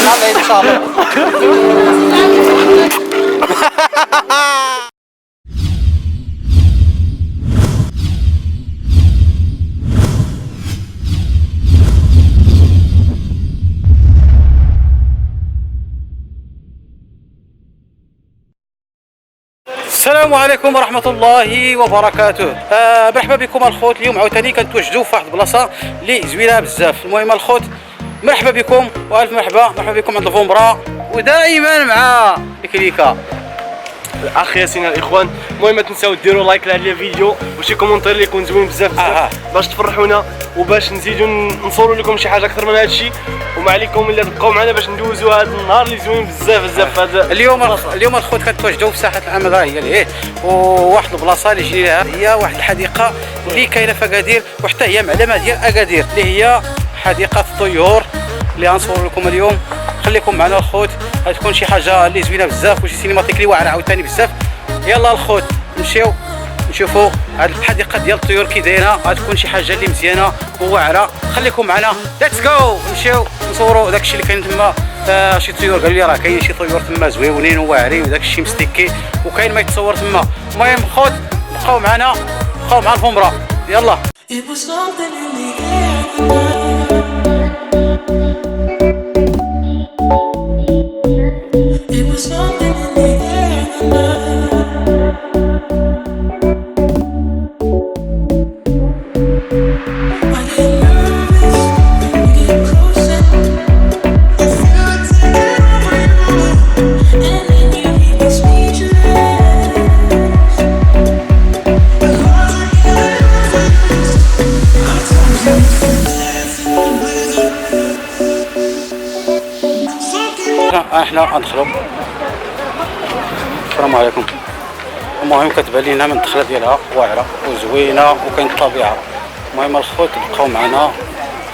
ان شاء الله. السلام عليكم ورحمة الله وبركاته. مرحبا بكم الخوت. اليوم عاوتاني كنتواجدوا في واحد البلاصة اللي زوينة بزاف. المهم الخوت مرحبا بكم والف مرحبا بكم عند الفومبرا ودائما مع كليكا الاخ ياسين الاخوان. المهم ما تنساو ديروا لايك لهذا الفيديو وشي كومونتير اللي يكون زوين بزاف باش تفرحونا وباش نزيدوا نصوروا لكم شي حاجه اكثر من هذا الشيء. وما عليكم الا تبقاو معنا باش ندوزوا هذا النهار اللي زوين بزاف هذا اليوم الخوت كنتواجدوا في ساحه الامل هي ليه، وواحد البلاصه اللي جينا لها هي واحد الحديقه اللي كاينه في اكادير وحتى هي معلمه ديال اكادير اللي هي حديقه الطيور اللي غنصور لكم اليوم. خليكم معنا الخوت، غتكون شي حاجه اللي زوينه بزاف وشي سينماتيك اللي واعره عاوتاني بزاف. يلا الخوت نمشيو نشوفوا هاد الحديقه ديال الطيور كي دايره، غتكون شي حاجه اللي مزيانه وواعره. خليكم معنا، ليتس جو نمشيو نصوروا داكشي اللي كاين تما. شي طيور قالوا لي راه كاين شي طيور تما زويونين وواعرين وداكشي مستيكي وكاين ما يتصور تما. المهم خوت بقاو معنا، بقاو مع الفومبرا. يلا احنا غندخلوا. السلام عليكم. المهم كتبان لينا من الدخله ديالها واعره وزوينه وكاين الطبيعه. المهم الخوت بقاو معنا،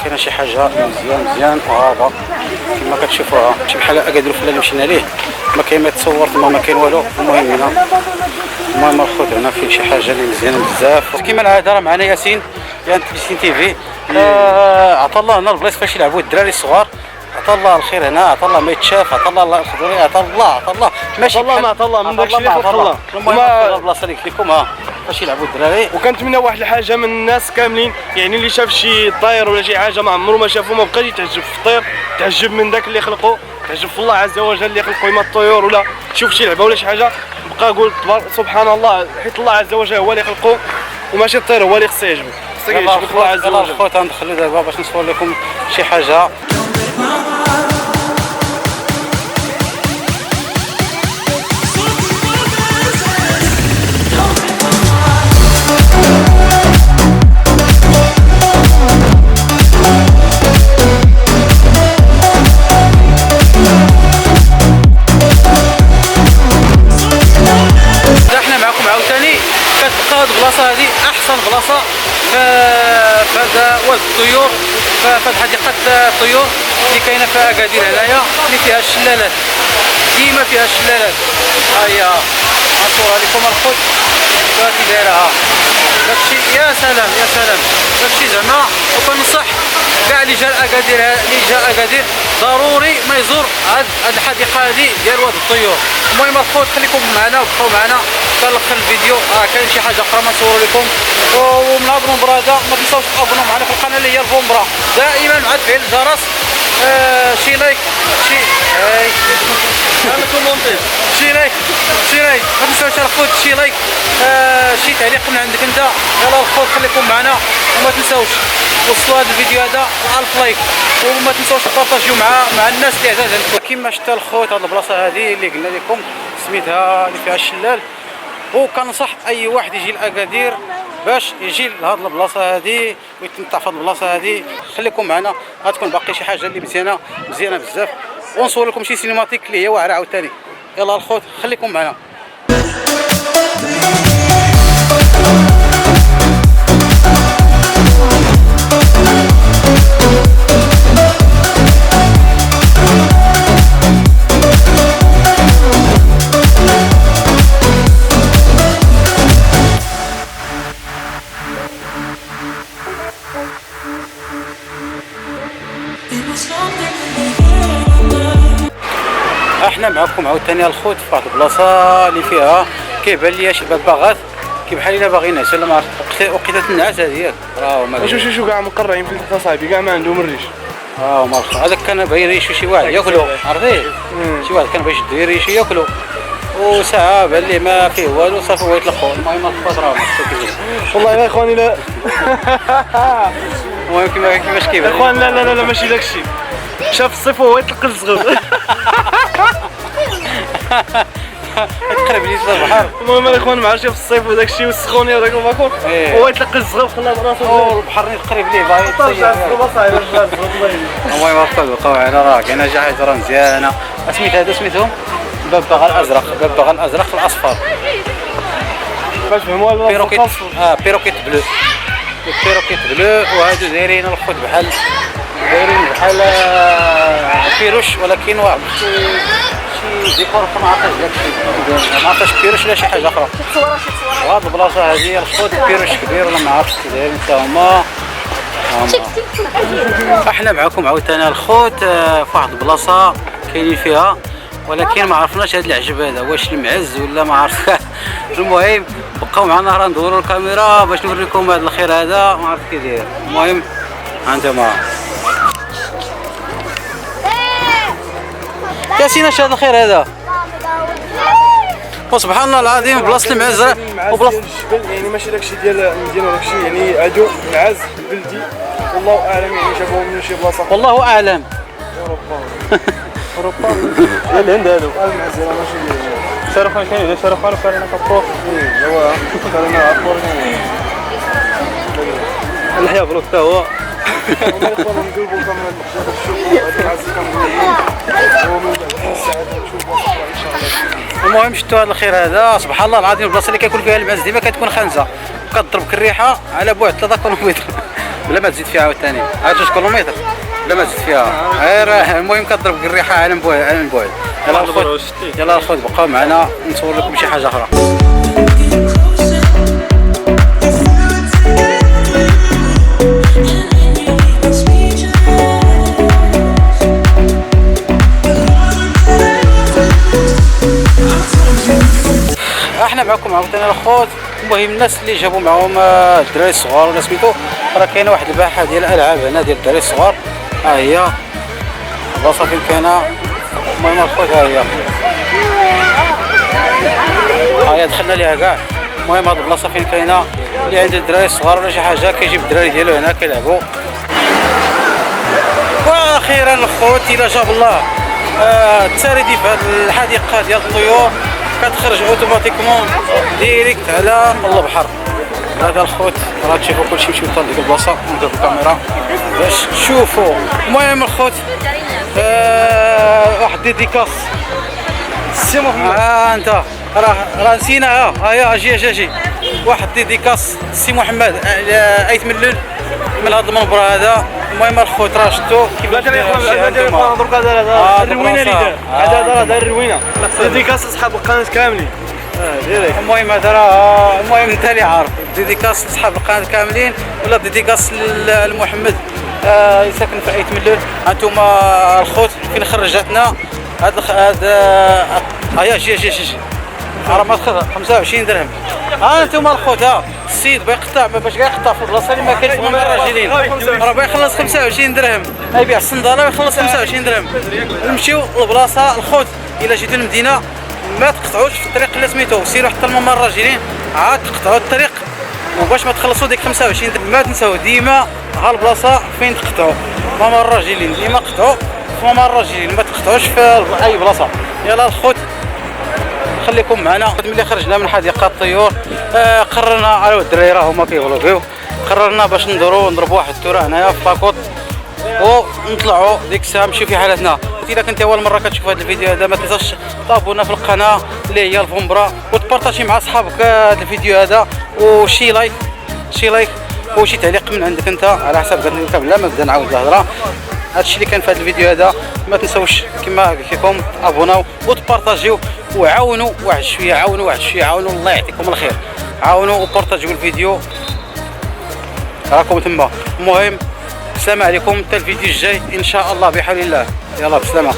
كاينه شي حاجه مزيان وهابه كما كتشوفوها، شي بحال اكادير اللي مشينا ليه ما كاين ما يتصور تما، ما كاين والو. المهم الخوت هنا فيه شي حاجه اللي مزيانه بزاف كما العاده. راه معنا ياسين ياسين تي في. عطا الله هنا البلايص فاش يلعبوا الدراري الصغار، عطا الله الخير هنا، عطا الله ما يتشاف، عطا الله الخضوري، عطا الله ماشي الله ما عطا الله من داكشي اللي خلق الله. المهم البلاصه اللي قلت لكم فاش يلعبوا الدراري. وكنتمنى واحد الحاجه من الناس كاملين، يعني اللي شاف شي طير ولا شي حاجه ما عمره ما شافو ما بقاش يتعجب في الطير، تعجب من داك اللي خلقو، تعجب في الله عز وجل اللي خلقو يما الطيور، ولا شوف شي لعبه ولا شي حاجه بقى قول سبحان الله، حيت الله عز وجل هو اللي خلقو وماشي الطير هو اللي خصو يعجبو. خصو يعجبك الله عز وجل. يلا خوت غندخلوا دابا باش نصور لكم شي حاجه. البلاصه هذه احسن بلاصه في هذا واد الطيور، في حديقه الطيور اللي كاينه في اكادير هنايا، اللي فيها الشلالات، ديما فيها الشلالات. ها هي غنصورها لكم الخوت كي دايره. داكشي يا سلام داكشي زعما. وكنصح كاع اللي جا اكادير ضروري ما يزور هاد الحديقه هذه ديال واد الطيور. المهم الخوت خليكم معنا وبقاو معنا كنلخر الفيديو. كاين شي حاجه اخرى ما نصوروا لكم. ومن هاد الفومبرا هذا ما تنساوش تابوناو معنا في القناه اللي هي الفومبرا، دائما مع تفعيل الجرس. شي لايك ما تنساوش الخوت شي لايك، شي تعليق من عندك انت. يلا الخوت خليكم معنا وما تنساوش وصلوا هذا الفيديو هذا 1000 لايك، وما تنساوش تبارطاجيو مع الناس اللي عزاز عندكم. كما شتا الخوت هذه البلاصه هذه اللي قلنا لكم سميتها اللي فيها الشلال. وكنصح اي واحد يجي لاكادير باش يجي لهاد البلاصه هذه ويتمتع في هاد البلاصه هذه. خليكم معنا، غتكون باقي شي حاجه اللي مزيانه بزاف، ونصور لكم شي سينماتيك اللي هي واعره عاوتاني. يلا الخوت خليكم معنا. It was something احنا معكم عاوتاني الخوت في واحد البلاصه اللي فيها كيبان ليا شي بباغات كي بحال الا باغي ينعس ولا ما عرفت وقيته النعاس هذه ياك راه ما شو كاع مقرعين في التحت صاحبي كاع ما عندهم الريش. ما عرفتش هذاك كان باغي يريشو شي واحد ياكلو عرفتي شي واحد كان باغي يشدو يريشو ياكلو وساعه بان ليه ما فيه والو صافي هو يطلقو. المهم الخوت راه والله يا اخواني لا المهم كيفاش كيبان اخوان لا ماشي داكشي. شاف الصيف وهو يطلق الصغير. تقرب لي البحر. المهم الاخوان ما عرفتش في الصيف وداك الشيء والسخونيه وداك الباكور هو يطلق الصغير خلى راسو البحر قريب ليه باغي طلع صاحبي. المهم بقاو على راه كاينه شي حاجه راه مزيانه. سميت هذا سميتهم ببغاء الازرق الاصفر باش فهموا بيروكيت بيروكيت بلو وهادو دايرين الخوت بحال بيروش ولكن واحد شي ديكور ما عرفتش داكشي ما عرفتش بيروش ولا شي حاجه اخرى. وهاد البلاصه هذه الخوت بيروش كبير ولا ما عرفتش كي دايرين حتى هما. احنا معكم عاوتاني الخوت في واحد البلاصه كاينين فيها ولكن ما عرفناش هذا العجب هذا واش المعز ولا ما عرفت. المهم بقاو معنا راه ندوروا الكاميرا باش نوريكم هذا الخير هذا ما عرفت كي داير. المهم هانتوما كاسين اش هذا الخير هذا وسبحان الله العظيم بلاصه المعز وبلاصه الجبل يعني ماشي داكشي ديال المدينه ولا داكشي يعني عدو معز بلدي والله اعلم يعني جابوه من شي بلاصه والله اعلم. اوروبا الهند هادو المعز راه ماشي شرفان كاين شرفان وكارنا كابور هو كارنا عطور اللحيه بروك حتى هو. المهم شفتوا هذا الخير هذا سبحان الله العظيم البلاصه اللي كيكون فيها المعز ديما كتكون خانزه كتضربك الريحه على بعد 3 كيلومتر بلا ما تزيد فيها عاوتاني 3 كيلومتر بلا ما تزيد فيها غير المهم كتضربك الريحه على بعد يلا الخوت بقاو معنا نصور لكم شي حاجه اخرى. احنا معكم عاوتاني الخوت. المهم الناس اللي جابوا معهم الدراري الصغار ولا سميتو راه كاينه واحد الباحه ديال الالعاب هنا ديال الدراري الصغار. ها هي البلاصه فين كاينه. المهم الخوت ها هي دخلنا ليها كاع. المهم هاد البلاصه فين كاينه اللي عند الدراري الصغار ولا شي حاجه كيجيب الدراري ديالو هنا كيلعبوا. واخيرا الخوت الى جاب الله التساردي في هاد الحديقه ديال الطيور كتخرج اوتوماتيكمون ديريكت على البحر. هذا الخوت راه تشوفوا كلشي مشيو حتى لديك البلاصه ندير الكاميرا باش تشوفوا. المهم الخوت واحد ديديكاس سي محمد انت راه نسيناها. ها هي اجي واحد ديديكاس سي محمد ايت ملول من هذا المنبر هذا. المهم الخوت راه شفتوا كيفاش درك هذا الروينه اللي دار هذا دار الروينه ديديكاس اصحاب القناه كاملين. المهم هذا راه المهم انت اللي عارف ديديكاس لاصحاب القناه كاملين ولا ديديكاس لمحمد يساكن في ايت ملول. هانتوما الخوت فين خرجتنا هذا هيا جي راه ما تاخذ 25 درهم. ها انتم الخوت السيد باغي يقطع باش كاع يقطع في البلاصه اللي ما كاينش فيها الراجلين راه باغي يخلص 25 درهم يبيع الصنداله ويخلص 25 درهم. نمشيو للبلاصه الخوت الا جيتوا للمدينه ما تقطعوش في الطريق اللي سميتو سيروا حتى الممر الراجلين عاد تقطعوا الطريق وباش ما تخلصوا ديك 25 درهم. ما تنساو ديما ها البلاصه فين تقطعوا ممر الراجلين ديما قطعوا في ممر الراجلين ما تقطعوش في اي بلاصه. يلا الخوت خليكم معنا. ملي خرجنا من حديقه الطيور قررنا على الدراري راه هما كيغلطيو قررنا باش نضربوا واحد التوره هنايا في باكوط ونطلعوا ديك الساعه نمشيو في حالتنا. اذا كنت اول مره كتشوف هذا الفيديو هذا ما تنساش تابونا في القناه اللي هي الفومبرا وتبارطاجي مع اصحابك هذا الفيديو هذا وشي لايك وشي تعليق من عندك انت على حسب بلا ما نبدا نعاود الهضره. هادشي اللي كان في هذا الفيديو هذا. ما تنساوش كما قلت لكم ابوناو وتبارطاجيو وعاونوا واحد شويه عاونوا الله يعطيكم الخير. عاونوا وبارطاجيو الفيديو راكم تما. المهم السلام عليكم حتى الفيديو الجاي ان شاء الله بحول الله. يلا بسلامه.